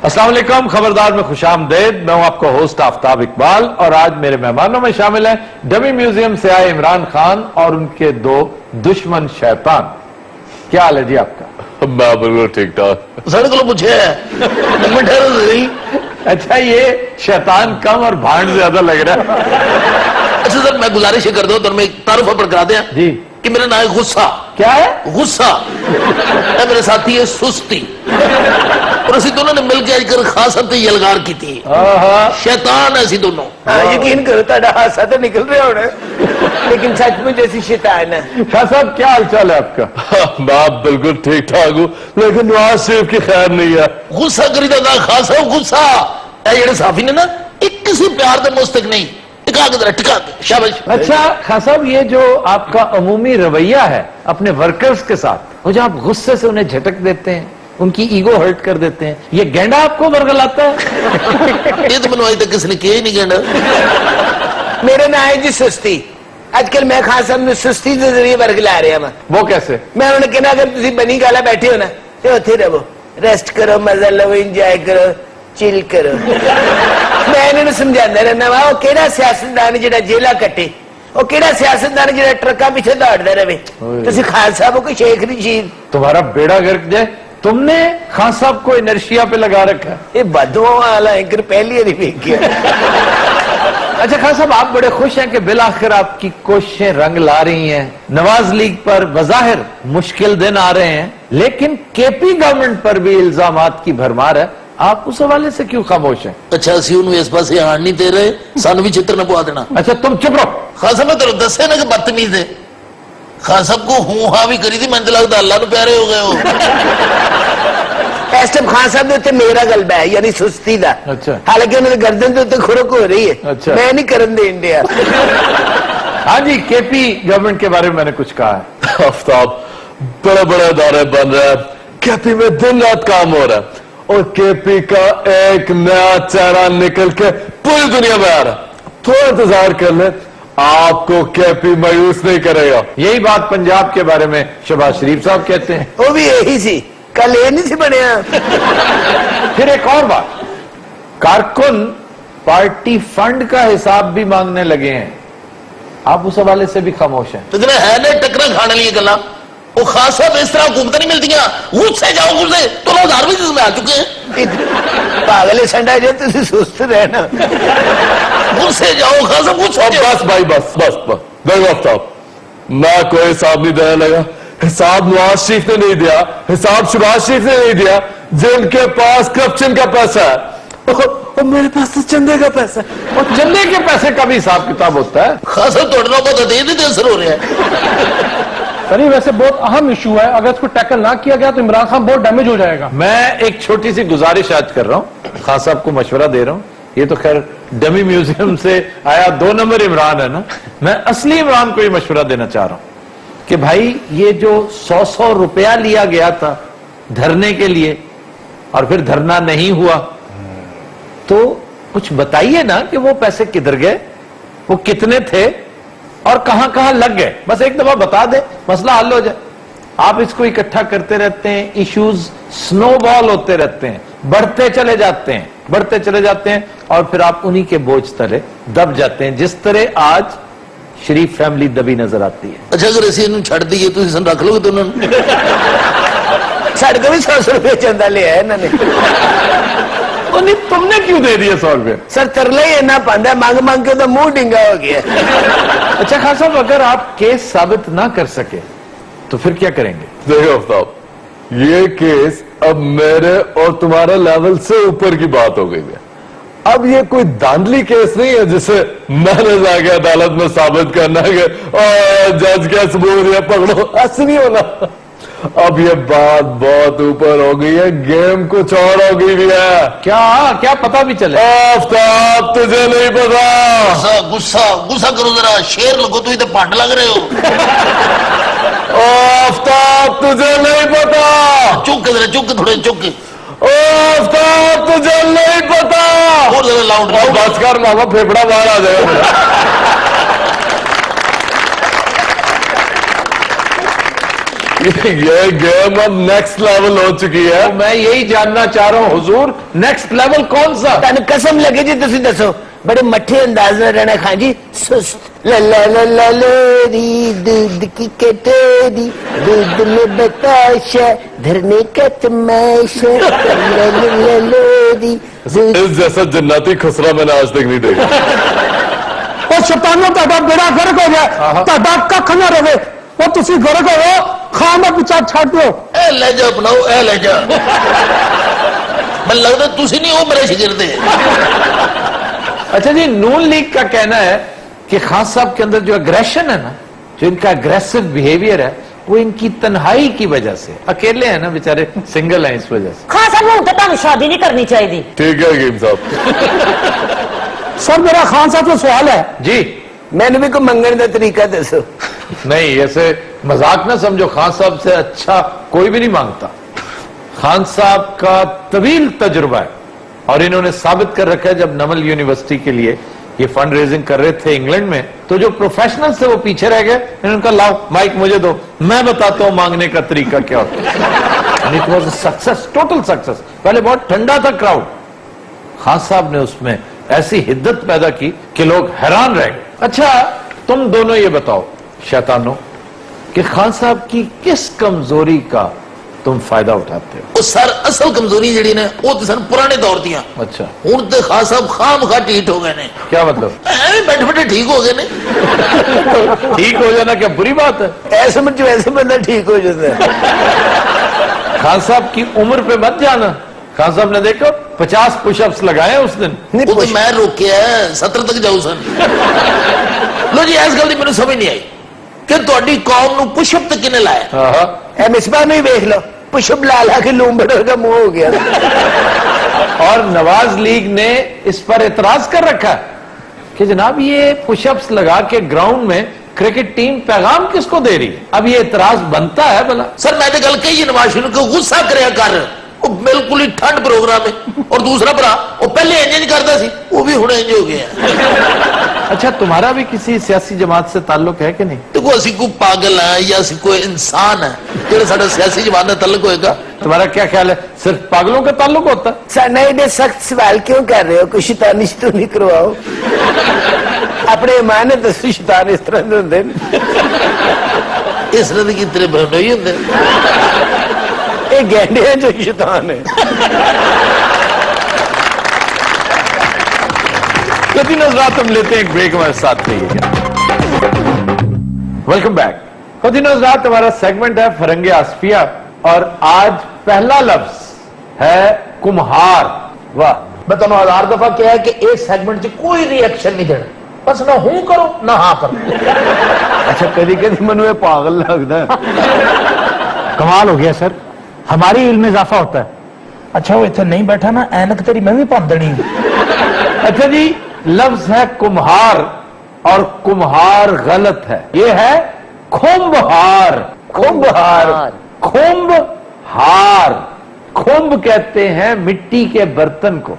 السلام علیکم، خبردار میں خوش آمدید. میں ہوں آپ کا ہوسٹ آفتاب اقبال، اور آج میرے مہمانوں میں شامل ہیں ڈمی میوزیم سے آئے عمران خان اور ان کے دو دشمن شیطان. کیا حال ہے جی آپ کا؟ میں بالکل ٹھیک ٹھاک. سر کو پوچھے اچھا، یہ شیطان کم اور بھانڈ زیادہ لگ رہا ہے. اچھا سر، میں گزارش کر دوں تو میں ایک تعارف پر کرا دیں جی. کہ میرا نام ہے غصہ. کیا ہے؟ غصہ. میرے ساتھی ہے سستی، اور اسی دونوں نے مل کے آج کر خاص حد تک یلغار کی تھی. شیطان ایسی دونوں. یقین کرو تا ہاتھ تو نکل رہا ہونا، لیکن سچ میں جیسی شیطان ہے. شاہ صاحب کیا حال چال ہے آپ کا؟ میں بالکل ٹھیک ٹھاک ہوں، لیکن نواز شریف کی خیر نہیں ہے. غصہ کری دا خاص ہے غصہ. اے جڑے صحافی نے نا، ایک کسی پیار دے مستق نہیں. ٹکا کے ذرا ٹکا کے شاباش. اچھا خان صاحب، یہ جو آپ کا عمومی رویہ ہے اپنے ورکرز کے ساتھ، وہ جو آپ غصے سے انہیں جھٹک دیتے ہیں، ان کی ایگو ہرٹ کر دیتے ہیں، یہ گینڈا آپ کو برگلاتا ہے؟ یہ تو منو آج تک کسی نے کیا ہی نہیں گینڈا. میرا نام ہے جی سستی. آج کل میں خان صاحب نے سستی کے ذریعے برگلا رہا ہوں. وہ کیسے؟ میں انہوں نے کہنا اگر تسی بنی گالا بیٹھے ہو نا تو اتھے رہو، ریسٹ کرو، مزہ لو، انجوائے کرو، چل کرو. میں انہوں نے سمجھانا رہنا وا وہ کیڑا سیاستدان جڑا جیلا کٹے، وہ کیڑا سیاستدان جڑا ٹرکا پیچھے دوڑتا رہے. تسی خان صاحب کو شیخ رشید تمہارا بیڑا گرک جائے. تم نے خان صاحب کو انرشیا پہ لگا رکھا ہے. یہ بدواں والا اینکر پہلی ہی دیکھ گیا. اچھا خان صاحب، آپ بڑے خوش ہیں کہ بالآخر آپ کی کوششیں رنگ لا رہی ہیں. نواز لیگ پر بظاہر مشکل دن آ رہے ہیں، لیکن کے پی گورنمنٹ پر بھی الزامات کی بھرمار ہے. آپ اس حوالے سے کیوں خاموش ہیں؟ اچھا اسی انہوں اس پاس ہاں نہیں دے رہے، سانو بھی چتر نہ پوا دینا. اچھا تم چپ رہو. خان صاحب نے دسے نا کہ بدتمیز ہے. خان صاحب کو ہوں ہاں بھی کری تھی، میں لگتا اللہ نو پیارے ہو گئے ہو. اس ٹائم خان صاحب نے میرا غلبہ ہے، یعنی سستی دا. اچھا. حالانکہ انہوں نے گردن تو کھرک ہو رہی ہے. اچھا. میں نہیں کرن دے انڈیا. ہاں جی، کے پی گورنمنٹ کے بارے میں میں نے کچھ کہا ہے. آفتاب، بڑے بڑے ادارے بن رہے ہیں، کے پی میں دن رات کام ہو رہا ہے، اور کے پی کا ایک نیا چہرہ نکل کے پوری دنیا میں آ رہا ہے. تھوڑا انتظار کر لیں، آپ کو کے پی مایوس نہیں کرے گا. یہی بات پنجاب کے بارے میں شہباز شریف صاحب کہتے ہیں. وہ بھی یہی سی، کل یہ نہیں سی بنیا. پھر ایک اور بات، کارکن پارٹی فنڈ کا حساب بھی مانگنے لگے ہیں. آپ اس حوالے سے بھی خاموش ہیں. تو جنہیں ہے نا ٹکرا کھانے لیے گلا، وہ خاص صاحب اس طرح حکومتیں نہیں ملتی ہیں. غصے جاؤ غصے تو لوگ ہزار بھی جس میں آ چکے ہیں. پاگلے سنڈا جو تسی سست رہنا. غصے جاؤ خاص صاحب غصے اب جاؤ. بس بھائی، بس بس بس. دیکھو آفتاب، میں کوئی حساب نہیں دینے لگا. حساب نواز شریف نے نہیں دیا، حساب شہباز شریف نے نہیں دیا. جن کے پاس کرپشن کا پیسہ ہے، اور میرے پاس تو چندے کا پیسہ ہے. اور چندے کے پیسے کا بھی حساب کتاب ہوتا ہے. خاص صاحب توڑنا بہت دے دیتے اثر ہو رہے ہیں. نہیں، ویسے بہت اہم ایشو ہے، اگر اس کو ٹیکل نہ کیا گیا تو عمران خان بہت ڈیمیج ہو جائے گا. میں ایک چھوٹی سی گزارش آج کر رہا ہوں، خان صاحب کو مشورہ دے رہا ہوں. یہ تو خیر ڈمی میوزیم سے آیا 2 نمبر عمران ہے نا. میں اصلی عمران کو یہ مشورہ دینا چاہ رہا ہوں کہ بھائی یہ جو 100 روپیہ لیا گیا تھا دھرنے کے لیے اور پھر دھرنا نہیں ہوا، تو کچھ بتائیے نا کہ وہ پیسے کدھر گئے، وہ کتنے تھے اور کہاں کہاں لگ گئے. بس ایک دفعہ بتا دے، مسئلہ حل ہو جائے. آپ اس کو اکٹھا کرتے رہتے ہیں، ایشوز سنو بال ہوتے رہتے ہیں، بڑھتے چلے جاتے ہیں، بڑھتے چلے جاتے ہیں، اور پھر آپ انہی کے بوجھ تلے دب جاتے ہیں، جس طرح آج شریف فیملی دبی نظر آتی ہے. اچھا اگر ایسے انہوں چھڑ دیئے تو اسن رکھ لو گے تو انہوں نے ساڑھ کو بھی 100 روپے چندہ لیا ہے انہوں نے. تم نے کیوں دے دیا 100 روپے؟ سر ترلا ہی اینا پاندہ ہے، مانگ مانگ کے تو منہ ڈنگا ہو گیا. اچھا خان صاحب، اگر آپ کیس ثابت نہ کر سکے تو پھر کیا کریں گے؟ دیکھو آفتاب، یہ کیس اب میرے اور تمہارے لیول سے اوپر کی بات ہو گئی ہے. اب یہ کوئی دھاندلی کیس نہیں ہے جسے میں نے جا کے عدالت میں ثابت کرنا ہے کہ جج کیا ثبوت ہے پکڑو. ایسے نہیں ہونا. اب یہ بات بہت اوپر ہو گئی ہے، گیم کچھ اور ہو گئی بھی ہے. کیا پتا بھی چلے؟ آفتاب تجھے نہیں پتا. غصہ کرو ذرا، شیر لگو تو ادھر پانڈ لگ رہے ہو. آفتاب تجھے نہیں پتا. چک ذرا، چک تھوڑے چک. آفتاب تجھے نہیں پتا. اور ذرا لاؤڈ بس کر ماما، پھیپڑا باہر آ جائے گا. ये गेम अब नेक्स्ट लेवल हो चुकी है। तो मैं यही जानना चाह रहा हूं हुजूर, नेक्स्ट लेवल कौन सा? ਤੁਹਾਨੂੰ ਕਸਮ ਲੱਗੇ ਜੀ ਤੁਸੀਂ ਦੱਸੋ बड़े मठे अंदाज में रहना खान जी सुस्त ला ला ला ला लोरी दूध की कटोरी दूध में बताशा धरने का तमाशा ला ला ला लोरी इस जैसा जन्नती खसरा मैंने आज तक नहीं देखा। ਉਹ ਸ਼ੈਤਾਨੋ ਤੁਹਾਡਾ ਬੇੜਾ ਗਰਕ ਹੋ ਗਿਆ, ਤੁਹਾਡਾ ਕੱਖ ਨਾ ਰਵੇ, ਉਹ ਤੁਸੀਂ ਗਰਕ ਹੋਵੋ, ਖਾਨ ਦਾ ਪਿੱਛਾ ਛੱਡ ਦਿਓ। ए लहजा अपनाओ, ए लहजा। मैं लगता तुसी नहीं हो मेरे शिगिर्दे। अच्छा जी, नून लीग का कहना है कि खान साहब के अंदर जो एग्रेशन है ना, जो इनका एग्रेसिव बिहेवियर है, वो इनकी तन्हाई की वजह से, अकेले हैं ना बेचारे, सिंगल हैं इस वजह से। खान साहब हूं तो ਤੁਹਾਨੂੰ शादी नहीं करनी चाहिए। ठीक है हकीम साहब। सर मेरा खान साहब से सवाल है, जी मैंने भी को मंगन का तरीका दसो। नहीं, ऐसे मजाक ना समझो, खान साहब से अच्छा कोई भी नहीं मांगता। खान साहब का तवील तजुर्बा है और इन्होंने साबित कर रखा है। जब नमल यूनिवर्सिटी के लिए ये फंड रेजिंग कर रहे थे इंग्लैंड में, तो जो प्रोफेशनल थे वो पीछे रह गए। इन्होंने कहा लाओ माइक मुझे दो, मैं बताता हूं मांगने का तरीका क्या होता है। It was success, total success. पहले बहुत ठंडा था क्राउड, खान साहब ने उसमें ऐसी हिद्दत पैदा की कि लोग हैरान रह गए। अच्छा तुम दोनों ये बताओ शैतानों कि खान साहब की किस कमजोरी का तुम फायदा उठाते हो? वो सर असल कमजोरी जड़ी ने वो तो सन पुराने दौर दियां। अच्छा, हुण ते खान साहब खामखा ढीठ हो गए ने। क्या मतलब? ऐਵੇਂ बैठे बैठे ठीक हो गए ने। ठीक हो जाना क्या बुरी बात है? ऐसे में जो ऐसे बंदा ठीक हो जाता है। खान साहब की उम्र पे मत जाना। खान साहब ने देखो 50 पुशअप्स लगाए उस दिन। नहीं वो तो पुश- मैं रोकिया 17 तक जाऊ सन। लो जी इस गल दी मैनूं समझ नहीं आई कि तुहाडी कौम नूं पुशअप तक किने लाया। आहा। ए मिसबा में ही देख लो, पुशअप ला ला के लूंबड़ों का मुंह हो गया। और नवाज लीग ने इस पर एतराज कर रखा है कि जनाब ये पुशअप्स लगा के ग्राउंड में क्रिकेट टीम पैगाम किसको दे रही है? अब ये एतराज बनता है भला? सर मैं तो गल कही नवाज शरीफ को गुस्सा करया कर, वो बिल्कुल ही ठंड प्रोग्राम है। और दूसरा भरा वो पहले इंज करता सी, वो भी हुणे इंज हो गया। अच्छा तुम्हारा भी किसी सियासी जमात से ताल्लुक है कि नहीं? देखो असी कोई पागल है या असी कोई इंसान है जो साडा सियासी जमात नाल तल्लुक होएगा? तुम्हारा क्या ख्याल है, सिर्फ पागलों का ताल्लुक होता है? साडा एडे सख्त सवाल क्यों कर रहे हो? कोई शैतानी तो नहीं करवाओ। अपने ईमान है तो शैतान इस तरह दे होंदे ने। इस तरह की तेरे बहनों ही होंदे। ये गैंडे हैं जो शैतान है। लेकिन हजरात हम लेते हैं एक ब्रेक, हमारे साथ रहिएगा। Welcome back. खुद हजरात हमारा सेगमेंट है फरंगे आसफिया और आज पहला लफ्ज है कुम्हार। वाह, मैं तुम 1000 दफा कहा है कि इस सेगमेंट से कोई रिएक्शन नहीं देना, बस ना हूं करो ना हाँ करो। अच्छा कभी कभी मनु ये पागल लगता है। कमाल हो गया सर, हमारी इल्म में इजाफा होता है। अच्छा वो इतना नहीं बैठा ना, ऐनक तेरी मैं भी भन देनी। अच्छा जी, लफ्ज है कुम्हार और कुम्हार गलत है। ये है खुम्बहार। खुम्बहार, खुम्बहार। खुम्ब कहते हैं मिट्टी के बर्तन को,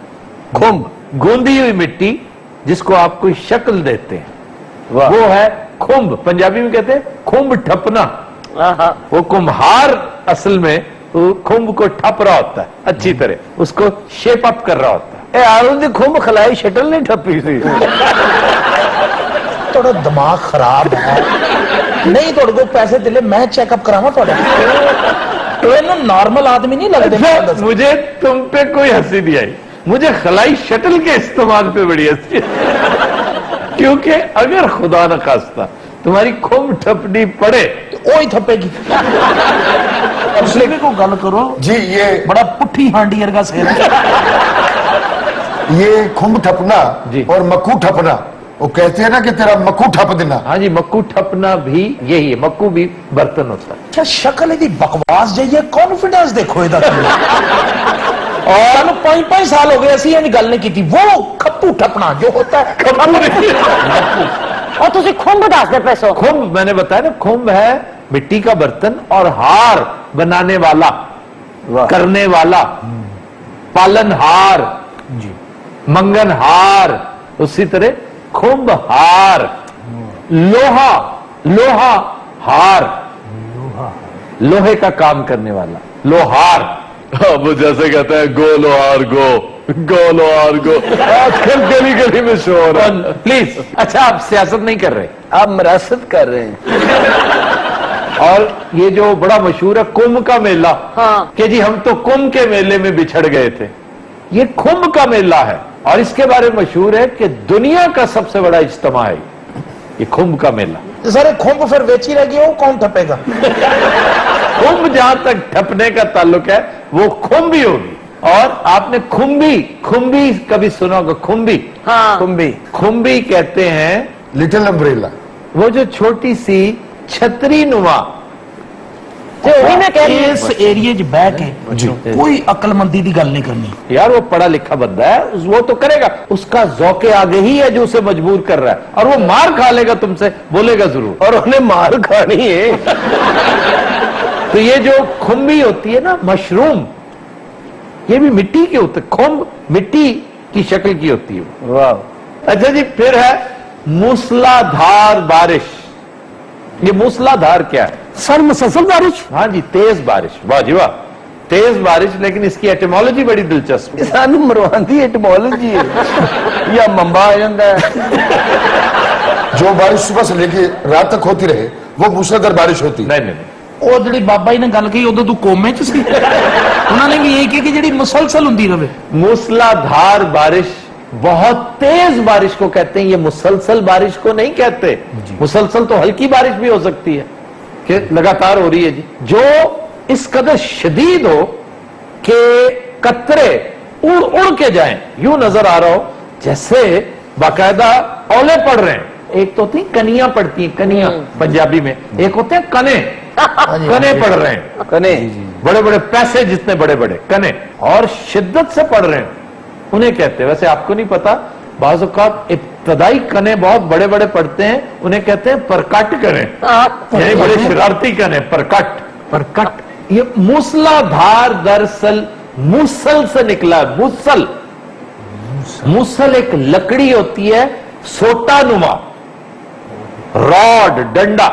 खुम्ब गूंदी हुई मिट्टी जिसको आप कोई शक्ल देते हैं, वो है खुम्ब। पंजाबी में कहते हैं खुम्ब ठपना। वो कुम्हार असल में वो खुम्ब को ठप रहा होता है, अच्छी तरह उसको शेप अप कर रहा होता है। ए आरुण दी खुम्ब खलाई शटल नहीं ठप्पी सी। थोड़ा दिमाग खराब है। नहीं थोड़े को पैसे दिले मैं चेकअप करावा थोड़ा। तो इन्हों नॉर्मल आदमी नहीं लगते। अच्छा, मुझे तुम पे कोई हंसी नहीं आई, मुझे खलाई शटल के इस्तेमाल पे बड़ी हंसी। क्योंकि अगर खुदा न खास्ता तुम्हारी खुम्ब ठपनी पड़े तो ही थपेगी। को गल करो जी, ये बड़ा पुट्ठी हांडी वर्गा सिर। ये खुम्ब ठपना जी। और मक्कू ठपना, वो कहते हैं ना कि तेरा मक्कू ठप देना। हाँ जी, मक्कू ठपना भी यही है, मक्कू भी बर्तन होता है। अच्छा शक्ल इहदी बकवास जाइए, कॉन्फिडेंस देखो इहदा। और 5-5 साल हो गए असी इहदी गल नहीं की। वो खप्पू ठपना जो होता है और तुसी खुम्ब दसदे पैसो। खुम्ब मैंने बताया ना, खुम्ब है मिट्टी का बर्तन और हार बनाने वाला, करने वाला, पालनहार, मंगनहार, उसी तरह खुम्ब हार। लोहा, लोहा हार, लोहे का काम करने वाला, लोहार। अब वो जैसे कहते हैं गो लोहार गो, गो लोहार गो, आजकल गली गली में शोर है। प्लीज, अच्छा आप सियासत नहीं कर रहे, आप मरासत कर रहे हैं। और ये जो बड़ा मशहूर है कुंभ का मेला, हाँ। कि जी हम तो कुंभ के मेले में बिछड़ गए थे, ये कुंभ का मेला है। और इसके बारे में मशहूर है कि दुनिया का सबसे बड़ा इज्तिमा है ये कुंभ का मेला। सारे खुंब फिर बेची रहेगी, वो कौन ठपेगा? कुंभ जहां तक ठपने का ताल्लुक है वो खुम्बी होगी। और आपने खुम्बी, खुम्बी कभी सुना होगा? खुम्बी, हाँ। कुंभी खुम्बी कहते हैं लिटिल अम्ब्रेला। वो जो छोटी सी छतरी नुमा, तो वही मैं कह रही हूँ। इस एरिया च बह के कोई अकलमंदी की गल नहीं करनी। यार वो पढ़ा लिखा बंदा है, वो तो करेगा, उसका ज़ौक़े आगे ही है जो उसे मजबूर कर रहा है, और वो मार खा लेगा तुमसे, बोलेगा जरूर, और उन्हें मार खानी है। तो ये जो खुम्बी होती है ना, मशरूम, ये भी मिट्टी के होते, खुम्ब मिट्टी की शक्ल की होती है। वाह। अच्छा जी, फिर है मूसलाधार बारिश। ये मूसलाधार क्या है? सर मुसलसल बारिश। हाँ जी, तेज बारिश। वाह जी वाह, तेज बारिश, लेकिन इसकी एटिमोलॉजी बड़ी दिलचस्प है। सानू मरवांदी एटमोलॉजी है या मंबा आ जाता है। जो बारिश सुबह से लेके रात तक होती रहे वो मूसलाधार बारिश होती है। नहीं नहीं नहीं, ਉਹ ਜਿਹੜੀ ਬਾਬਾ ਜੀ ਨੇ ਗੱਲ ਕਹੀ ਉਦੋਂ ਤੂੰ ਕੋਮੇ ਚ ਸੀ। ਉਹਨਾਂ ਨੇ ਵੀ ਇਹ ਕਿਹਾ ਕਿ ਜਿਹੜੀ ਮੁਸਲਸਲ ਹੁੰਦੀ ਰਵੇ। मूसलाधार बारिश, बहुत तेज बारिश को कहते हैं, ये मुसलसल बारिश को नहीं कहते। मुसलसल तो हल्की बारिश भी हो सकती है कि लगातार हो रही है जी, जो इस कदर शदीद हो कि कतरे उड़ उड़ के जाएं, यूं नजर आ रहा हो जैसे बाकायदा ओले पड़ रहे हैं। एक तो होती कनियां पड़ती हैं, कनियां पंजाबी में, एक होते हैं कने, कने पड़ रहे हैं, कने बड़े बड़े पैसे जितने बड़े बड़े कने, और शिद्दत से पड़ रहे हैं, उन्हें कहते हैं। वैसे आपको नहीं पता, बाज़ औक़ात इब्तदाई कने बहुत बड़े बड़े पड़ते हैं, उन्हें कहते हैं परकट कने, यानी बड़े शरारती कने, परकट। परकट ये मूसलाधार दरअसल मूसल से निकला है। मूसल, मूसल एक लकड़ी होती है सोटा नुमा, रॉड, डंडा,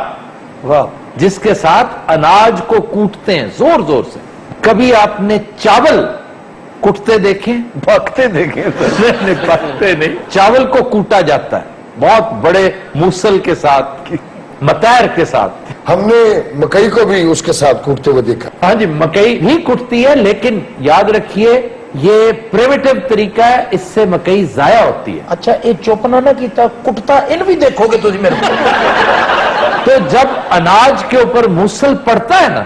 वाह। जिसके साथ अनाज को कूटते हैं जोर जोर से। कभी आपने चावल कुटते देखे? पकते देखे तो नहीं, पकते नहीं, चावल को कूटा जाता है बहुत बड़े मूसल के साथ, मतैर के साथ। हमने मकई को भी उसके साथ कूटते हुए देखा। हाँ जी, मकई भी कुटती है, लेकिन याद रखिए ये प्रिमिटिव तरीका है, इससे मकई जाया होती है। अच्छा, ये चुप ना कीता, कुटता इन भी देखोगे तुझ मेरे को। तो जब अनाज के ऊपर मूसल पड़ता है ना,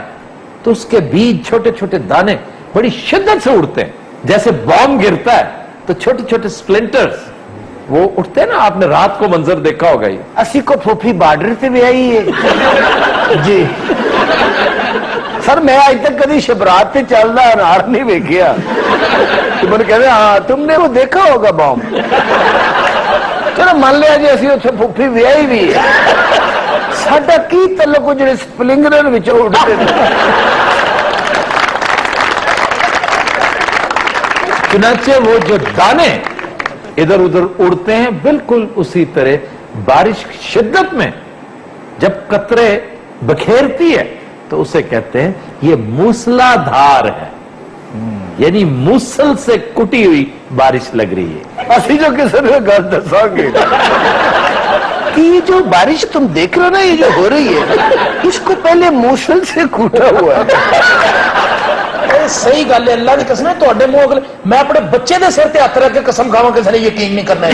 तो उसके बीज, छोटे छोटे दाने बड़ी शिद्दत से उड़ते हैं। जैसे बॉम्ब गिरता है तो छोटे छोटे स्प्लिंटर्स वो उठते हैं ना। आपने रात को मंजर देखा होगा ये। असी को फूफी बार्डर से भी आई है जी। सर मैं आज तक कभी शबरात से चलता अनार नहीं देखा। तो मैंने कहते हाँ तुमने वो देखा होगा बॉम्ब। चलो मान लिया जी असी उत्थे फूफी विआही भी है, साडा की तल्लुक जो स्प्लिंगर विचों उड़ते ने। चुनाचे वो जो दाने इधर उधर उड़ते हैं, बिल्कुल उसी तरह बारिश की शिद्दत में जब कतरे बखेरती है तो उसे कहते हैं ये मूसलाधार है, यानी मूसल से कुटी हुई बारिश लग रही है। असी जो किसी ने गल दसांगे कि ये जो बारिश तुम देख रहे हो ना, ये जो हो रही है, इसको पहले मूसल से कूटा हुआ है। ਇਹ ਸਹੀ ਗੱਲ ਹੈ, ਅੱਲਾ ਦੀ ਕਸਮ ਹੈ ਤੁਹਾਡੇ ਮੂੰਹ ਅਗਲੇ, ਮੈਂ ਆਪਣੇ ਬੱਚੇ ਦੇ ਸਿਰ ਤੇ ਹੱਥ ਰੱਖ ਕੇ ਕਸਮ ਖਾਵਾਂ ਕਿਸੇ ਨੇ ਯਕੀਨ ਨਹੀਂ ਕਰਨਾ ਹੈ।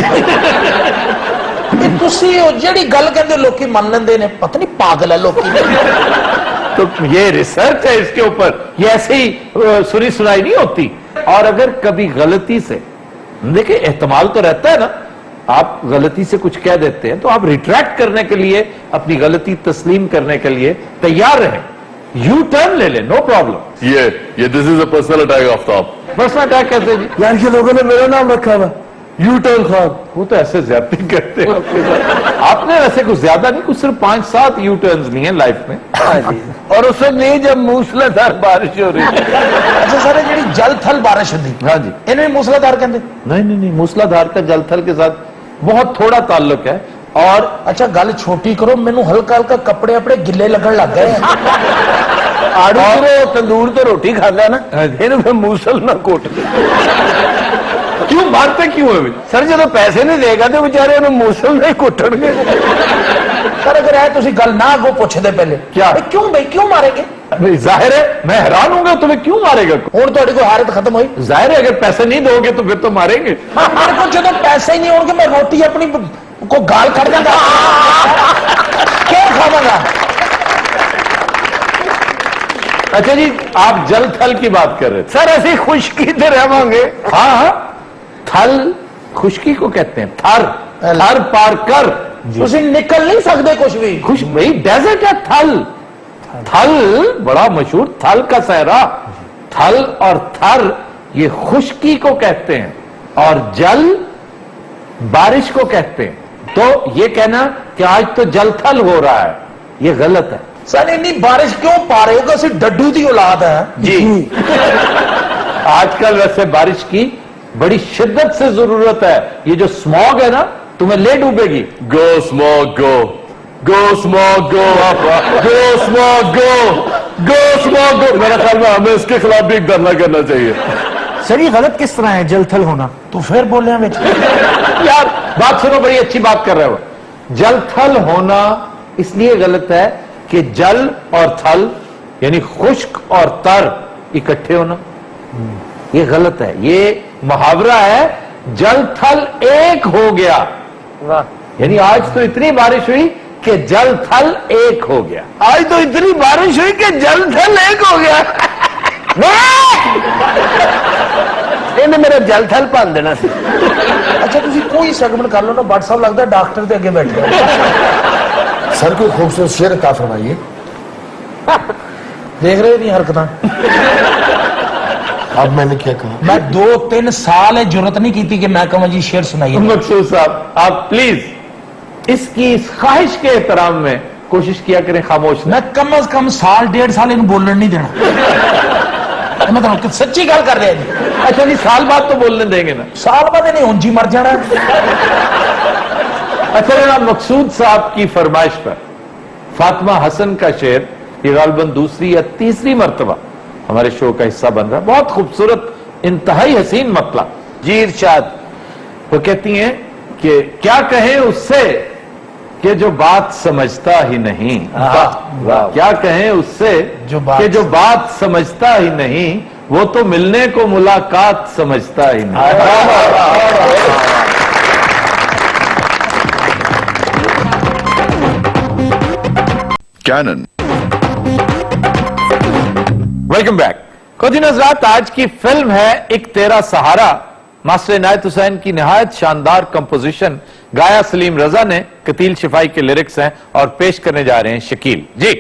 ਇਹ ਤੁਸੀਂ ਉਹ ਜਿਹੜੀ ਗੱਲ ਕਹਿੰਦੇ ਲੋਕੀ ਮੰਨ ਲੈਂਦੇ ਨੇ, ਪਤਾ ਨਹੀਂ ਪਾਗਲ ਹੈ ਲੋਕੀ। तो ये रिसर्च है इसके ऊपर, ये ऐसे ही सुनी सुनाई नहीं होती। और अगर कभी गलती से, देखिए एहतमाल तो रहता है ना, आप गलती से कुछ कह देते हैं तो आप रिट्रैक्ट करने के लिए, अपनी गलती तस्लीम करने के लिए तैयार रहें, यू टर्न ले लें, नो प्रॉब्लम। ये this is a personal attack Aftab. Personal attack कैसे जी? यार ये लोगों ने मेरा नाम रखा हुआ यू टर्न खान। वो तो ऐसे ज्यादती करते हैं आपके साथ। आपने वैसे कुछ ज्यादा नहीं, कुछ सिर्फ 5-7 यू टर्न्स लिए हैं लाइफ में। हाँ जी, और उस वक्त नहीं जब मूसलाधार बारिश हो रही थी। ਅੱਛਾ ਸਾਰੇ ਜਿਹੜੀ ਜਲ ਥਲ ਬਾਰਿਸ਼ ਹੁੰਦੀ, हाँ जी, ਇਹਨੂੰ ਵੀ ਮੂਸਲਾਧਾਰ ਕਹਿੰਦੇ। नहीं नहीं नहीं, मूसलाधार का जलथल के साथ बहुत थोड़ा ताल्लुक है। और ਅੱਛਾ ਗੱਲ ਛੋਟੀ ਕਰੋ, ਮੈਨੂੰ ਹਲਕਾ ਹਲਕਾ ਕੱਪੜੇ ਆਪਣੇ ਗਿੱਲੇ ਲੱਗਣ ਲੱਗ ਗਏ। ਆੜੂ ਜਦੋਂ ਤੰਦੂਰ ਤੋਂ ਰੋਟੀ ਖਾਂਦਾ ਨਾ ਇਹਨੂੰ ਫਿਰ ਮੂਸਲ ਨਾ ਕੁੱਟ क्यों मारते क्यों है भाई? ਸਰ ਜਦੋਂ ਪੈਸੇ ਨਹੀਂ ਦੇਗਾ ਤੇ ਵਿਚਾਰੇ ਉਹਨੂੰ ਮੂਸਲ ਨਹੀਂ ਕੁੱਟਣਗੇ ਸਰ ਅਗਰ ਇਹ ਤੁਸੀਂ ਗੱਲ ਨਾ ਅੱਗੋਂ ਪੁੱਛਦੇ ਪਹਿਲੇ क्या? ਵੀ ਕਿਉਂ ਬਈ ਕਿਉਂ ਮਾਰੇਗੇ नहीं, जाहिर है मैं हैरान हूंगा, तुम्हें क्यों मारेगा? ਹੁਣ ਤੁਹਾਡੀ ਕੋਈ ਹਾਲਤ ਖਤਮ ਹੋਈ जाहिर है अगर पैसे नहीं दोगे तो फिर तो मारेंगे। ਮੇਰੇ ਕੋਲ ਜਦੋਂ ਪੈਸੇ ਹੀ ਨਹੀਂ ਹੋਣਗੇ ਮੈਂ ਰੋਟੀ ਆਪਣੀ ਕੋ ਗਾਲ ਕੱਢ ਦਾਂਗਾ ਕਿਉਂ ਖਾਵਾਂਗਾ अच्छा जी, आप जल थल की बात कर रहे थे। ਸਰ ਅਸੀਂ ਖੁਸ਼ਕੀ ਤੇ ਰਹਾਂਗੇ हाँ हाँ, थल खुशकी को कहते हैं, थर थर पार कर। ਤੁਸੀਂ ਨਿਕਲ ਨਹੀਂ ਸਕਦੇ ਕੁਝ ਵੀ खुश भाई, डेजर्ट है थल। थल बड़ा मशहूर, थल का सहरा। थल और थर ये खुशकी को कहते हैं और जल बारिश को कहते हैं। तो ये कहना कि आज तो जल थल हो रहा है, ये गलत है ਸਰ ਇੰਨੀ ਬਾਰਿਸ਼ ਕਿਉਂ ਪਾ ਰਹੇ ਹੋ ਕਿ ਅਸੀਂ ਡੱਡੂ ਦੀ ਔਲਾਦ ਹੈ जी। आजकल वैसे बारिश की बड़ी शिद्दत से जरूरत है। ये जो स्मॉग है ना, तुम्हें ले डूबेगी। गो स्मॉग गो, गो स्मॉग गो, गो स्मॉग गो, गो स्मॉग गो। मेरे ख्याल में हमें इसके खिलाफ भी एक धरना करना चाहिए। सर ये गलत किस तरह है जलथल होना? ਤੂੰ ਫੇਰ ਬੋਲਿਆ ਵਿੱਚ यार बात सुनो, बड़ी अच्छी बात कर रहे हो। जल थल होना इसलिए गलत है कि जल और थल यानी खुश्क और तर इकट्ठे होना, ये गलत है। ये मुहावरा है, जल थल एक हो गया। यानी आज तो इतनी बारिश हुई कि जल थल एक हो गया। आज तो इतनी बारिश हुई कि जल थल एक हो गया ਇਹਨੇ ਮੇਰਾ ਜਲ ਥਲ ਭੰਨ ਦੇਣਾ ਸੀ ਅੱਛਾ ਤੁਸੀਂ ਕੋਈ ਸੈਗਮੈਂਟ ਕਰ ਲਓ ਨਾ ਬੱਟ ਸਾਹਿਬ ਲੱਗਦਾ ਡਾਕਟਰ ਦੇ ਅੱਗੇ ਬੈਠੇ ਹੋ। सर कोई खूबसूरत शेर अता फरमाइए। ਦੇਖ ਰਹੇ ਦੀਆਂ ਹਰਕਤਾਂ अब मैंने क्या कहा? ਮੈਂ 2-3 ਸਾਲ ਇਹ ਜੁਰਤ ਨਹੀਂ ਕੀਤੀ ਕਿ ਮੈਂ ਕਹਾਂ ਜੀ ਸ਼ੇਰ ਸੁਣਾइए। मकसूद साहब, आप प्लीज इसकी इस ख्वाहिश के एहतराम में कोशिश किया करें खामोश न। ਮੈਂ ਕਮ ਸੇ ਕਮ ਸਾਲ 1.5 ਸਾਲ ਇਹਨੂੰ ਬੋਲਣ ਨਹੀਂ ਦੇਣਾ ਮੈਂ ਤੁਹਾਨੂੰ ਸੱਚੀ ਗੱਲ ਕਰ ਰਿਹਾ ਜੀ अच्छा जी, साल बाद तो बोलने देंगे ना। ਸਾਲ ਬਾਅਦ ਇਹਨੇ ਉਂਝ ਹੀ ਮਰ ਜਾਣਾ अच्छा जनाब, मकसूद साहब की फरमाइश पर फातिमा हसन का शेर, ये गालबन दूसरी या तीसरी मर्तबा हमारे शो का हिस्सा बन रहा है। बहुत खूबसूरत, इंतहाई हसीन मतला। जी इरशाद वो कहती हैं कि क्या कहें उससे कि जो बात समझता ही नहीं। क्या कहें उससे कि जो बात समझता ही नहीं, वो तो मिलने को मुलाकात समझता ही नहीं। Canon. Welcome back. खुद हजरात, आज की फिल्म है एक तेरा सहारा। मास्टर इनायत हुसैन की निहायत शानदार कंपोजिशन, गाया सलीम रजा ने, कतील शिफाई के लिरिक्स हैं और पेश करने जा रहे हैं शकील जी।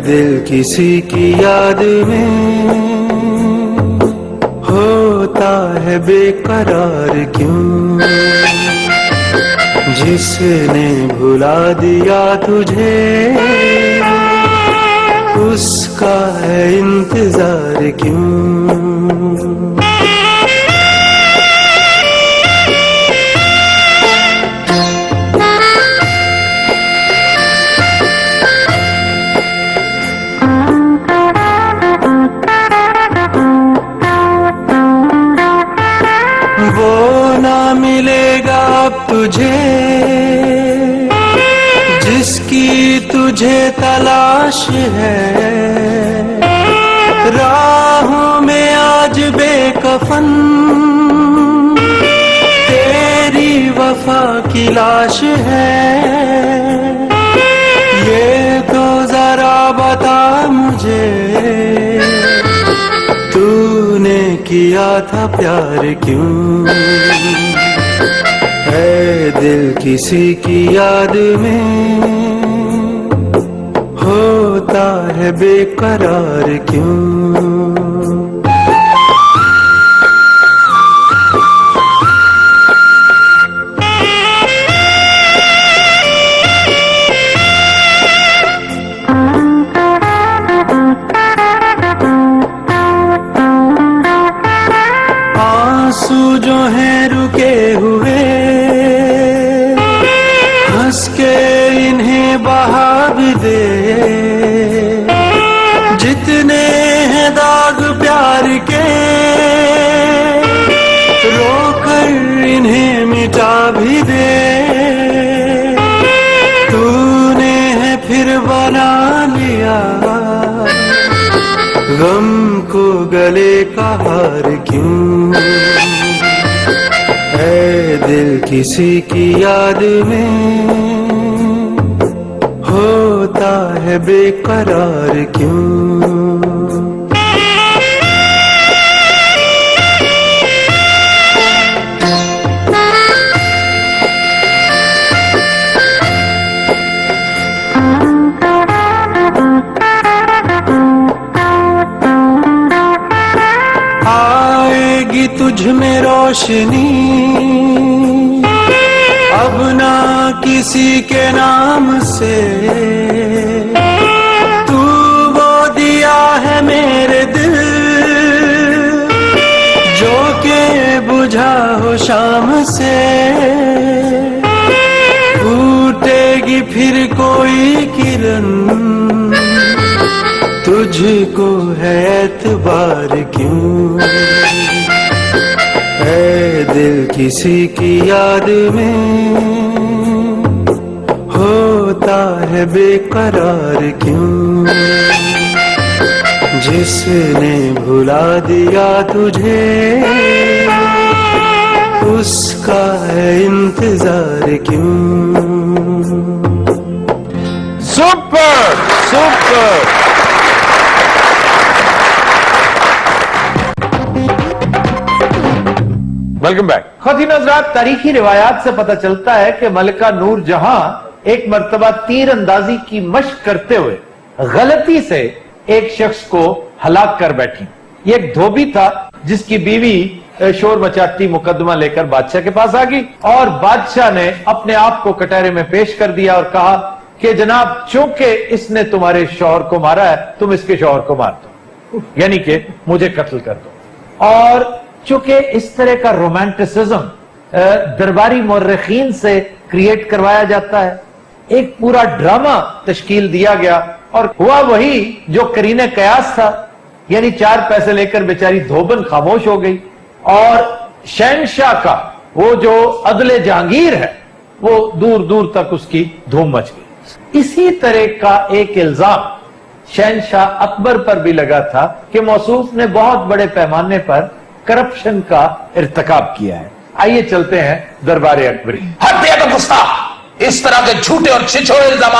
दिल किसी की याद में होता है बेकरार क्यों, जिसने भुला दिया तुझे उसका है इंतजार क्यों। मिलेगा अब तुझे जिसकी तुझे तलाश है, राहों में आज बेकफन तेरी वफा की लाश है। ये तो जरा बता मुझे, तूने किया था प्यार क्यों। है दिल किसी की याद में होता है बेकरार क्यों। आंसू जो हैं रुके हुए, हंस के इन्हें बहा भी दे। जितने हैं दाग प्यार के, रोकर इन्हें मिटा भी दे। तूने है फिर बना लिया गम को गले का हार क्यों। है दिल किसी की याद में होता है बेकरार क्यों। आएगी तुझ में रोशनी अब ना किसी के नाम से। तू वो दिया है मेरे दिल जो के बुझा हो शाम से। फूटेगी फिर कोई किरण तुझको है एतबार क्यों। है दिल किसी की याद में होता है बेकरार क्यों। जिसने भुला दिया तुझे उसका है इंतजार क्यों। Super super. Welcome back. ख़वातीन हज़रात, तारीखी रिवायात से पता चलता है कि मलिका नूर जहां एक मर्तबा तीर अंदाजी की मशक करते हुए गलती से एक शख्स को हलाक कर बैठी। ये एक धोबी था जिसकी बीवी शोर मचाती मुकदमा लेकर बादशाह के पास आ गई और बादशाह ने अपने आप को कटहरे में पेश कर दिया और कहा कि जनाब, चूंकि इसने तुम्हारे शौहर को मारा है, तुम इसके शौहर को मार दो, यानी कि मुझे कत्ल कर दो। और चूंकि इस तरह का रोमांटिसिज्म दरबारी मुर्रिखीन से क्रिएट करवाया जाता है, एक पूरा ड्रामा तश्कील दिया गया और हुआ वही जो करीने कयास था, यानी 4 पैसे लेकर बेचारी धोबन खामोश हो गई और शहनशाह का वो जो अदले जहांगीर है वो दूर दूर तक उसकी धूम मच गई। इसी तरह का एक इल्जाम शहनशाह अकबर पर भी लगा था कि मौसूफ ने बहुत बड़े पैमाने पर करप्शन का इर्तिकाब किया है। आइए चलते हैं दरबार अकबरी। हत्या का गुस्ताख, इस तरह के झूठे और छिछोरे इल्जाम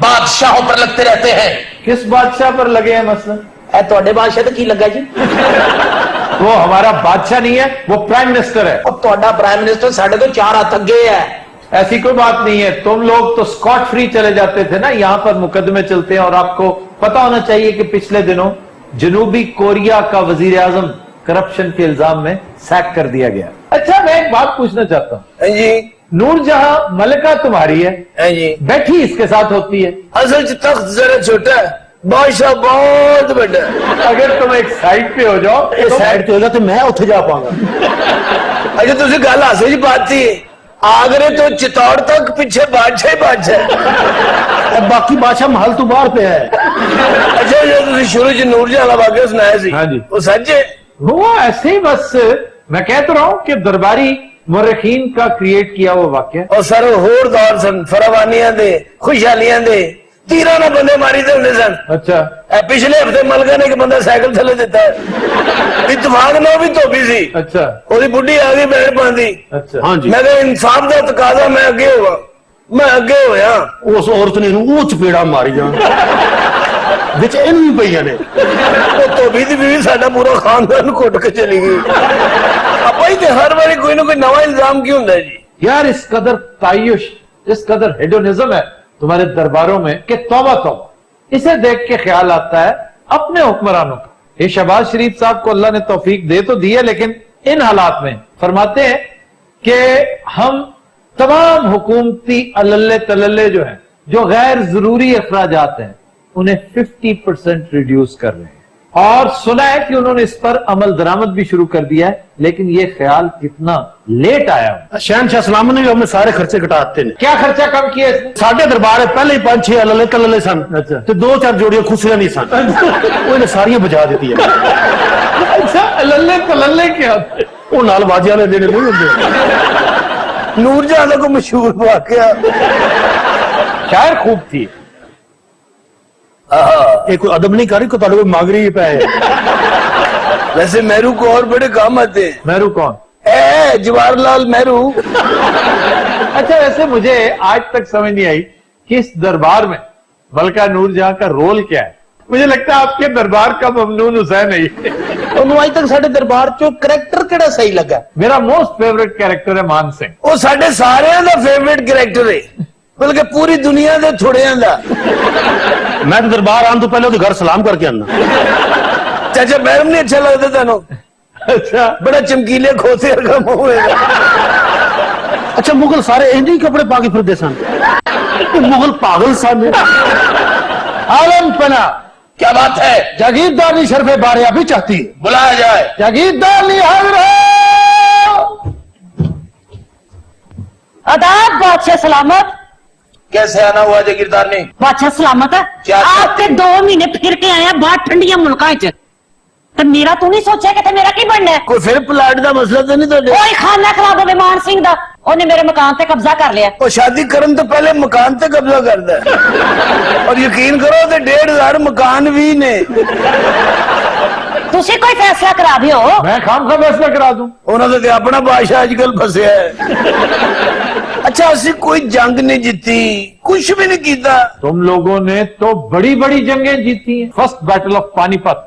बादशाहों पर लगते रहते हैं। किस बादशाह पर लगे हैं मसलन? ਤੁਹਾਡੇ ਬਾਦਸ਼ਾਹ ਤੇ ਕੀ ਲੱਗਾ ਜੀ? वो हमारा बादशाह नहीं है, वो प्राइम मिनिस्टर है। और ਤੁਹਾਡਾ प्राइम मिनिस्टर साढ़े तो 4 हाथ अगे है। ऐसी कोई बात नहीं है, तुम लोग तो स्कॉट फ्री चले जाते थे ना, यहाँ पर मुकदमे चलते हैं। और आपको पता होना चाहिए कि पिछले दिनों जनूबी कोरिया का वजीर आजम करप्शन के इल्जाम में सैक कर दिया गया। अच्छा, मैं एक बात पूछना चाहता हूँ जी। नूरजहां मलिका तुम्हारी है जी, बैठी इसके साथ होती है। असल च तख्त जरा छोटा है, बादशाह बहुत बड़ा है। अगर तुम एक साइड पे हो जाओ, साइड पे होगा तो मैं उत्थे जा पाऊंगा। अच्छा, तुझे गल हासे जी बात थी, आगरे तो चित्तौड़ तक पीछे बादशाह ही बादशाह है। बाकी बादशाह महल तो बाहर पे है। अच्छा, जो तुझे शुरू च नूरजहां दा वाकया सुनाया सी, हाँ जी। वो सच है? वो ऐसे ही, बस मैं कह तो रहा हूं कि दरबारी मुर्रिखीन का क्रिएट किया वो वाक्य। और सर होर दौर सन, फरावानियां दे, खुशहालियां दे, तीरा ना बंदे मारी दे होंदे सन। अच्छा, पिछले हफ्ते मलका ने एक बंदा साइकिल थले दिता है, इतफाक ना वो भी धोबी सी। अच्छा, ओदी बुढ़ी आ गई बैठ पांदी। अच्छा। हाँ जी। मैं कहा इंसाफ का तकाजा, मैं अगे हुआ, मैं अगे होया। उस औरत ने वो चपेड़ा मारियां विच इन भी पईयां ने। वो धोबी दी बीवी साडा पूरा खानदान घुट के चली गई। अपा ही ते हर बारी कोई ना कोई नवा इल्जाम क्यों होंदा है जी? यार इस कदर तायुश, इस कदर हेडोनिज्म है तुम्हारे दरबारों में कि तौबा तौबा। इसे देख के ख्याल आता है अपने हुक्मरानों का। ये शहबाज शरीफ साहब को अल्लाह ने तौफीक दे तो दी है, लेकिन इन हालात में फरमाते हैं कि हम तमाम हुकूमती अल्ले तल्ले जो हैं, जो गैर जरूरी अखराजात हैं, उन्हें 50% रिड्यूस कर रहे हैं। اور سنا ہے کہ انہوں نے اس پر عمل درآمد بھی شروع کر دیا ہے, لیکن یہ خیال کتنا لیٹ آیا. شہنشاہ سلام نے ہمیں سارے خرچے کٹاتے ہیں. کیا خرچہ کم کیا اس نے؟ ساڈے دربار پہلے ہی 5-6 اللے کللے سن تے 2-4 جوڑیاں خسریاں نہیں سن, وہ ساری بجا دیتی ہے. اچھا للے پللے کیا وہ نال باجے والے دینے نہیں ہوندے. نور جہاں کو مشہور واقعہ شاعر خوب تھی. یہ کوئی ادب نہیں کر رہی, کو تعلق مانگ رہی پہ ہے. ویسے مہرو کو اور بڑے کام آتے ہیں. مہرو کون؟ جواہر لال مہرو. اچھا ویسے مجھے آج تک سمجھ نہیں آئی کہ اس دربار میں ملکہ نور جہاں کا رول کیا ہے. مجھے لگتا ہے آپ کے دربار کا ممنون حسین ہے. انہوں آج تک ساڈے دربار چو کریکٹر کیڑا صحیح لگا؟ میرا موسٹ فیوریٹ کیریکٹر ہے مان سنگھ. وہ ساڈے سارے دا فیوریٹ کریکٹر ہے, بلکہ پوری دنیا دے تھوڑیاں دا. میں تو دربار آن تو پہلے گھر سلام کر کے آنا. چاچا محرم نہیں اچھا لگتا تینوں؟ اچھا بڑا چمکیلے کھوتے کا منہ ہے. اچھا مغل سارے انج ہی کپڑے پا کے پھرتے سن؟ مغل پاگل سن. عالم پنا کیا بات ہے؟ جاگیرداری شرف باریا بھی چاہتی ہے. بلایا جائے. جاگیرداری حاضر ہو. آداب بادشاہ سلامت. کیسے آنا ہوا جاگیردار نے؟ بادشاہ سلامت ہے. کیا آپ کے 2 مہینے پھر کے آئے ہیں باہر ٹھنڈیاں ملکاں چ, تو میرا تو نہیں سوچا کہ میرا کی بننا ہے؟ کوئی پھر پلاٹ دا مسئلہ تو نہیں تو؟ کوئی خانہ خراب ہوے مان سنگھ دا, انہیں میرے مکان تے قبضہ کر لیا. وہ شادی کرن تو پہلے مکان تے قبضہ کرتا ہے, اور یقین کرو تے 1,500 مکان بھی نے. تسی کوئی فیصلہ کرا دیو. میں خام خواہ فیصلہ کرا دوں. انہوں نے اپنا بادشاہ آج کل پھنسیا ہے. اچھا اسی کوئی جنگ نہیں جیتی, کچھ بھی نہیں کیتا. تم لوگوں نے تو بڑی بڑی جنگیں جیتی ہیں. فرسٹ بیٹل آف پانی پت,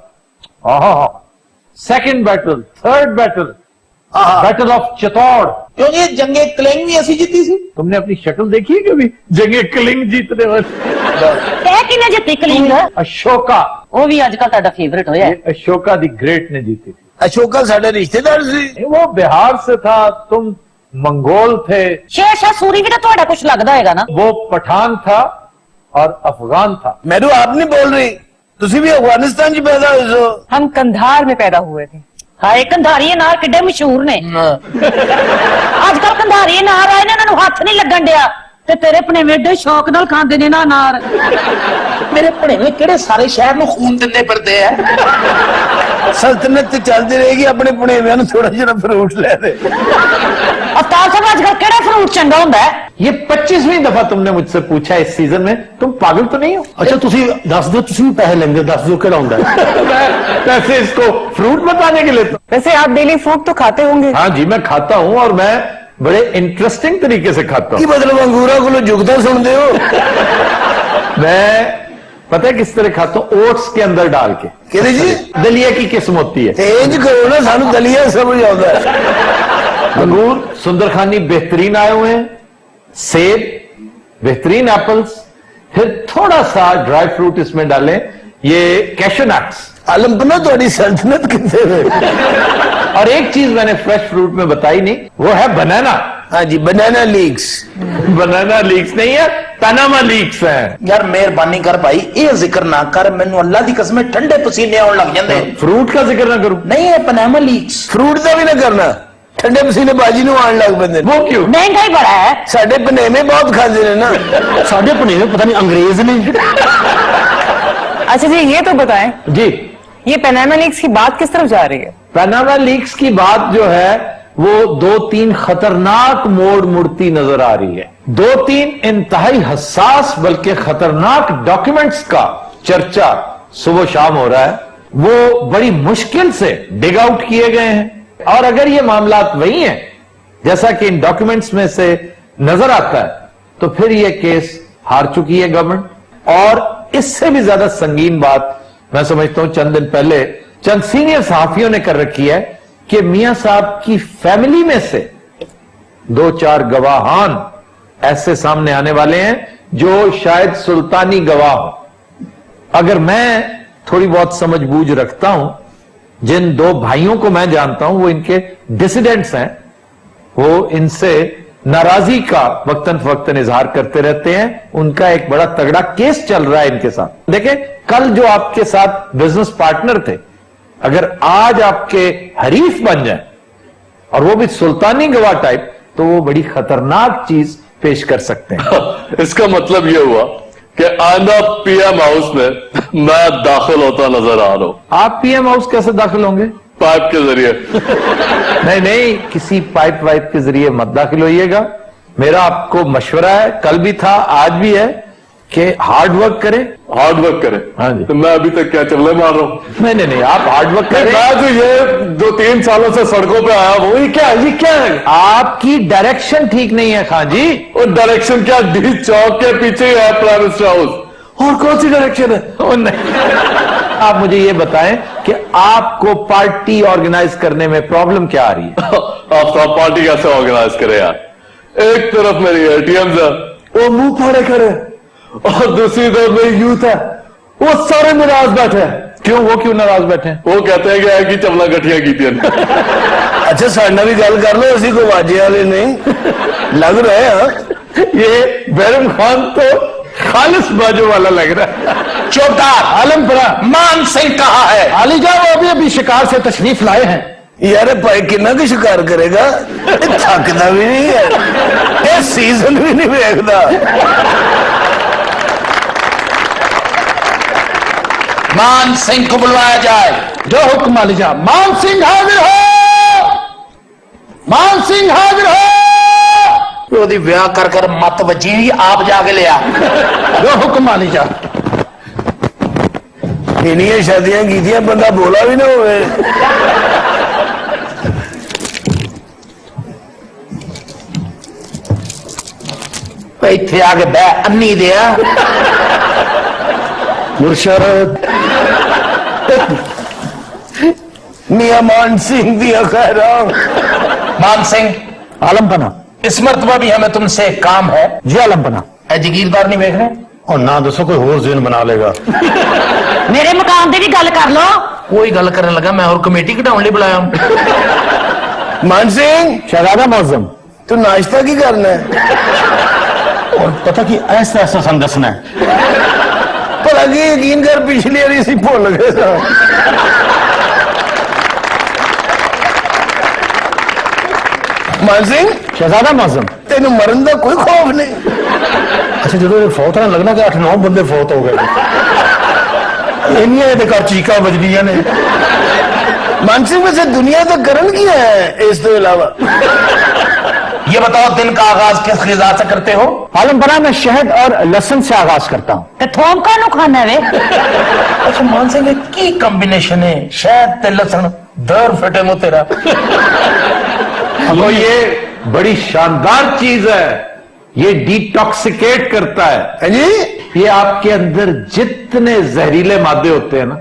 second battle, third battle, battle of Chittor. کیوں یہ جنگیں کلنگ بھی ایسی جیتی سی؟ تم نے اپنی شکل دیکھی ہے کبھی جنگیں کلنگ جیتنے والی؟ کہہ کی نے جتی کلنگ؟ اشوکا. وہ بھی آج کل تہاڈا فیورٹ ہویا ہے. یہ اشوکا دی گریٹ نے جیتی تھی. اشوکا ساڈے رشتے دار سی. وہ بہار سے تھا, تم منگول تھے. شیر شاہ سوری بھی تو تہاڈا کچھ لگدا ہوئے گا نا. وہ پٹھان تھا اور افغان تھا. میرو آپ نہیں بول رہی, تسی بھی افغانستان جی پیدا ہوئے سو. ہم کندھار میں پیدا ہوئے تھے. ہائے کندھاری نار کڈے مشہور نے. آج کل کندھاری نار آئے نے, انہوں ہاتھ نہیں لگن دیا, تے تیرے پنے ایڈے شوق نال کھاندے نے نا نار. میرے پڑھے کہڑے سارے شہر نو خون دندے پھرتے ہیں. سلطنت چلتی رہے گی, اپنے پڑھے نو تھوڑا جڑا فروٹ لے دے. افطار صاحب آج کل کہڑا فروٹ چنگا ہوندا ہے؟ یہ 25ویں دفعہ تم نے مجھ سے پوچھا اس سیزن میں, تم پاگل تو نہیں ہو؟ اچھا تسی دس دو, تسی بھی پیسے لیں گے, دس دو کہڑا ہوندا ہے؟ میں پیسے اس کو فروٹ بتانے کے لیے. ویسے آپ ڈیلی فروٹ تو کھاتے ہوں گے؟ ہاں جی میں کھاتا ہوں, اور میں بڑے انٹرسٹنگ طریقے سے کھاتا کی ہوں. مطلب انگورا کو جگتا سن دے ہو؟ میں پتہ ہے کس طرح کھاتا ہوں؟ اوٹس کے اندر ڈال کے. کہ جی دلیا کی قسم ہوتی ہے. تیج کرو نا, سانو دلیا سمجھ آتا ہے. انگور سندرخانی بہترین آئے ہوئے ہیں, سیب بہترین ایپلز, پھر تھوڑا سا ڈرائی فروٹ اس میں ڈالیں, یہ کیشو نٹس. عالم پنا تھوڑی سلطنت کتنے میں. اور ایک چیز میں نے فریش فروٹ میں بتائی نہیں, وہ ہے بنانا. ہاں جی بنانا لیکس. بنانا لیکس نہیں ہے, پاناما لیکس ہیں. یار مہربانی کر بھائی, یہ ذکر نہ کر, مینوں اللہ دی قسم ٹھنڈے پسینے آن لگ جاندے. فروٹ کا ذکر نہ کروں. نہیں ہے پاناما لیکس. فروٹ کا بھی نہ کرنا, ٹھنڈے پسینے باجی نو آن لگ پے. وہ کیوں؟ مہنگا ہی بڑا ہے. ساڈے پنیمے بہت کھاندے نے نا. ساڈے پنیوے پتہ نہیں انگریز نے. اچھا جی یہ تو بتائیں, جی یہ پاناما لیکس کی بات کس طرف جا رہی ہے؟ پاناما لیکس کی بات جو ہے وہ 2-3 خطرناک موڑ مڑتی نظر آ رہی ہے. 2-3 انتہائی حساس بلکہ خطرناک ڈاکیومنٹس کا چرچا صبح و شام ہو رہا ہے. وہ بڑی مشکل سے ڈگ آؤٹ کیے گئے ہیں, اور اگر یہ معاملات وہی ہیں جیسا کہ ان ڈاکیومنٹس میں سے نظر آتا ہے, تو پھر یہ کیس ہار چکی ہے گورنمنٹ. اور اس سے بھی زیادہ سنگین بات میں سمجھتا ہوں چند دن پہلے چند سینئر صحافیوں نے کر رکھی ہے کہ میاں صاحب کی فیملی میں سے 2-4 گواہان ایسے سامنے آنے والے ہیں جو شاید سلطانی گواہ ہوں. اگر میں تھوڑی بہت سمجھ بوجھ رکھتا ہوں, جن 2 بھائیوں کو میں جانتا ہوں وہ ان کے ڈسیڈنٹس ہیں, وہ ان سے ناراضی کا وقتاً فوقتاً اظہار کرتے رہتے ہیں. ان کا ایک بڑا تگڑا کیس چل رہا ہے ان کے ساتھ. دیکھیں कल जो आपके साथ बिजनेस पार्टनर थे, अगर आज आपके हरीफ बन जाए और वो भी सुल्तानी गवाह टाइप, तो वो बड़ी खतरनाक चीज पेश कर सकते हैं। इसका मतलब ये हुआ कि आइंदा पीएम हाउस में मैं दाखिल होता नजर आ रहा हूं। आप पीएम हाउस कैसे दाखिल होंगे? पाइप के जरिए। नहीं नहीं, किसी पाइप वाइप के जरिए मत दाखिल होइएगा। मेरा आपको मशवरा है, कल भी था आज भी है, कि हार्ड वर्क करें। हार्ड वर्क करें। हाँ जी। तो मैं अभी तक क्या चले मार रहा हूं? नहीं नहीं नहीं, आप हार्ड वर्क करें। मैं तो ये 2-3 सालों से सड़कों पे आया हूं, ये क्या है? आपकी डायरेक्शन ठीक नहीं है खान जी। और डायरेक्शन क्या? डी चौक के पीछे ही है प्राइम मिनिस्टर हाउस। और कौन सी डायरेक्शन है? ओ नहीं, आप मुझे ये बताएं कि आपको पार्टी ऑर्गेनाइज करने में प्रॉब्लम क्या आ रही है? आप सब पार्टी कैसे ऑर्गेनाइज करे यार? एक तरफ मेरी एटीएम है, वो मुंह फाड़े खड़े, और दूसरी तरफ मेरी यूथ है, वो सारे नाराज बैठे हैं। क्यों? वो क्यों नाराज बैठे हैं? वो कहते हैं कि ऐसी चवला गठियां की थी। अच्छा साढ़े भी गल कर लो, असी को वाजे वाले नहीं लग रहे हैं। ये बैरम खान तो खालिस बाजू वाला लग रहा है। चौकीदार आलमपरा मान सिंह कहाँ है? आलीजा वो अभी शिकार से तशरीफ लाए हैं। यार भाई कितना की शिकार करेगा, थकता भी नहीं है, ये सीजन भी नहीं देखता। मान सिंह को बुलवाया जाए। जो हुक्म आलीजा। मान सिंह हाजिर हो, मान सिंह हाजिर हो। ਉਹਦੀ ਵਿਆਹ ਕਰ ਕਰ ਮਤ ਵੱਜੀ, ਆਪ ਜਾ ਕੇ ਲਿਆ। जो हुक्म आलीजा। इनिया शादियां की बंदा बोला भी ना होवे। ਇੱਥੇ ਆ ਕੇ ਬਹਿ ਅੰਨੀ ਦਿਆ। मुर्शद मियां मान सिंह दिया खैरा। मान सिंह, आलमपना। इस मरतबा भी हमें तुमसे एक काम है। जी आलमपना। ए जगीरदार नहीं देख रहे? और ना दसो कोई होर जेन बना लेगा। मेरे मकान की भी गल कर लो। कोई गल करने लगा, मैं और कमेटी घटाने लिए बुलाया हूं। मान सिंह शहजादा मौजम, तू नाश्ता की करना है? और पता कि ऐसा ऐसा सन दसना है। भला की यकीन कर, पिछली बारी असीं भुल गए सां। मान सिंह शहजादा मौजम, तेन मरन का कोई खौफ नहीं? अच्छा जो फौत ना लगना कि 8-9 बंदे फौत हो गए। इनिया घर चीका बजदियां ने। मान सिंह वैसे दुनिया का करन की है इस तो अलावा? ये बताओ दिन का आगाज किस ग़िज़ा से करते हो? आलमपना मैं शहद और लहसुन से आगाज करता हूँ। ते थोम कानू खाना वे? अच्छा मान सिंह, ये की कॉम्बिनेशन है, शहद ते लहसुन, दर फटे मुंह तेरा। तो ये बड़ी शानदार चीज है, ये डिटॉक्सिकेट करता है। है जी? ये आपके अंदर जितने जहरीले मादे होते हैं ना,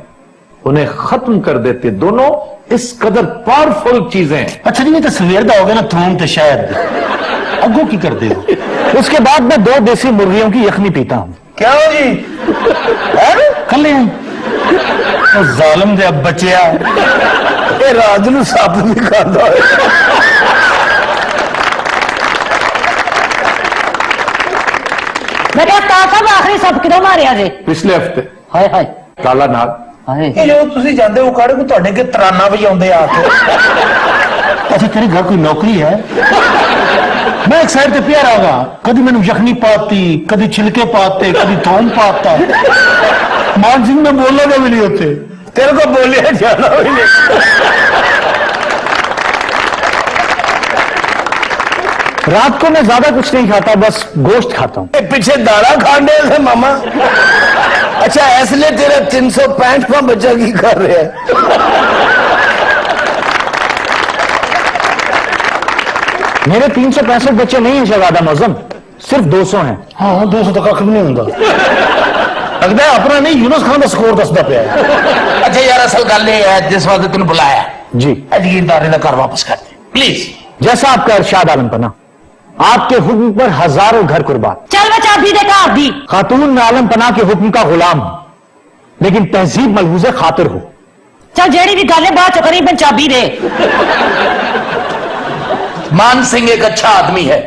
उन्हें खत्म कर देते। दोनों इस कदर पावरफुल चीजें हैं। अच्छा जी, ये तो सवेर का हो गया ना थोम ते शहद, अगो की कर दे। उसके बाद मैं 2 देसी मुर्गियों की यखनी पीता हूँ। क्या हो जी? कर ले तो जालिम दे अब बचिया ये रात नूं सप भी खाता है। मैं क्या साहब आखिरी सब किदों मारिया जे? पिछले हफ्ते हाय हाय काला नाग। हाय। ਇਹ ਜੋ ਤੁਸੀਂ ਜਾਂਦੇ ਹੋ ਕਾੜੇ ਕੋ ਤੁਹਾਡੇ ਕੇ ਤਰਾਨਾ ਵਜਾਉਂਦੇ ਆ ਕੇ। अच्छा तेरे घर कोई नौकरी है? मैं एक साइड से पिया रहा, कभी मैंने यखनी पाती, कभी छिलके पाते, कभी थोम पाता। मान सिंह में बोलने का भी नहीं होते। तेरे को बोलिया जाना भी नहीं। रात को मैं ज्यादा कुछ नहीं खाता, बस गोश्त खाता हूँ। ये पीछे दाना खाने से मामा। अच्छा इसलिए तेरा 365वां बच्चा की कर रहे हैं? मेरे 365 बच्चे नहीं हैं शहजादा मौजम, सिर्फ 200 हैं। हाँ 200 तो कख भी नहीं होता। लगता है अपना नहीं, यूनुस खान का स्कोर दसदा पे है। अच्छा यार असल गल ये है, जिस वास्ते तैਨੂੰ बुलाया जी, जगीरदारी का घर वापस कर दे प्लीज। जैसा आपका इरशाद आलमपना, आपके हुक्म पर हजारों घर कुर्बान। चल मैं चाबी दे घर दी। खातून मैं आलमपना के हुक्म का गुलाम हूं, लेकिन तहजीब मलहूज़े खातिर हो। चल जेड़ी भी गल है बाद च करी, मैं चाबी दे। मान सिंह एक अच्छा आदमी है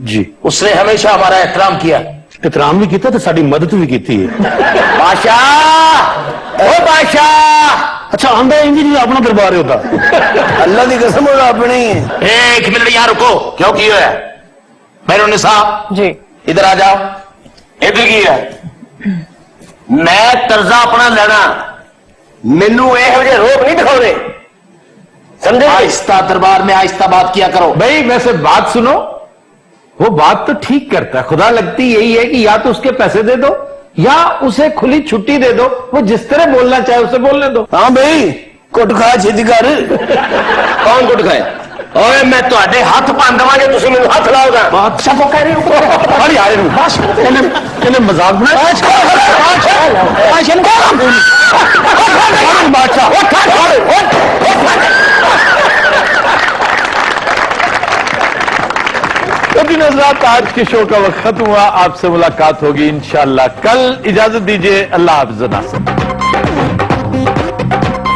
जी, उसने हमेशा हमारा एहतराम किया, ਇਤਰਾਮ ਵੀ ਕੀਤਾ ਤੇ ਸਾਡੀ ਮਦਦ ਵੀ ਕੀਤੀ ਹੈ। ਬਾਦਸ਼ਾਹ ਓ ਬਾਦਸ਼ਾਹ ਅੱਛਾ ਆਂਦਾ ਇੰਜ ਜੀ ਆਪਣਾ ਦਰਬਾਰ ਹੈ ਉਹਦਾ। अल्लाह की कसम होगा अपनी। एक मिनट यहाँ रुको, क्यों की है मेरे निसाब जी इधर आ जाओ। इधर की है मैं कर्जा अपना लेना, मैनू यह रोक नहीं दिखाओ, समझे? आहिस्ता दरबार में आहिस्ता बात किया करो। भाई वैसे बात सुनो, वो बात तो ठीक करता है, खुदा लगती यही है कि या तो उसके पैसे दे दो या उसे खुली छुट्टी दे दो, वो जिस तरह बोलना चाहे उसे बोलने दो। हाँ भाई कुट खा छेती कर। कौन कुट खाए? ओए मैं ਤੁਹਾਡੇ ਹੱਥ ਭੰਨ ਦਵਾਂਗੇ, ਤੁਸੀਂ ਮੈਨੂੰ ਹੱਥ ਲਾਓਗਾ। ਬਾਦਸ਼ਾਹ ਕੋ ਕਹਿ ਰਹੇ ਹੋ ਖੜੀ ਆ ਰਹੇ ਨੂੰ ਇਹਨੇ ਮਜ਼ਾਕ ਬਣਾਇਆ। तो भी नजरात, आज के शो का वक्त खत्म हुआ, आपसे मुलाकात होगी इंशाअल्लाह कल। इजाजत दीजिए, अल्लाह हाफिज़ नासिर।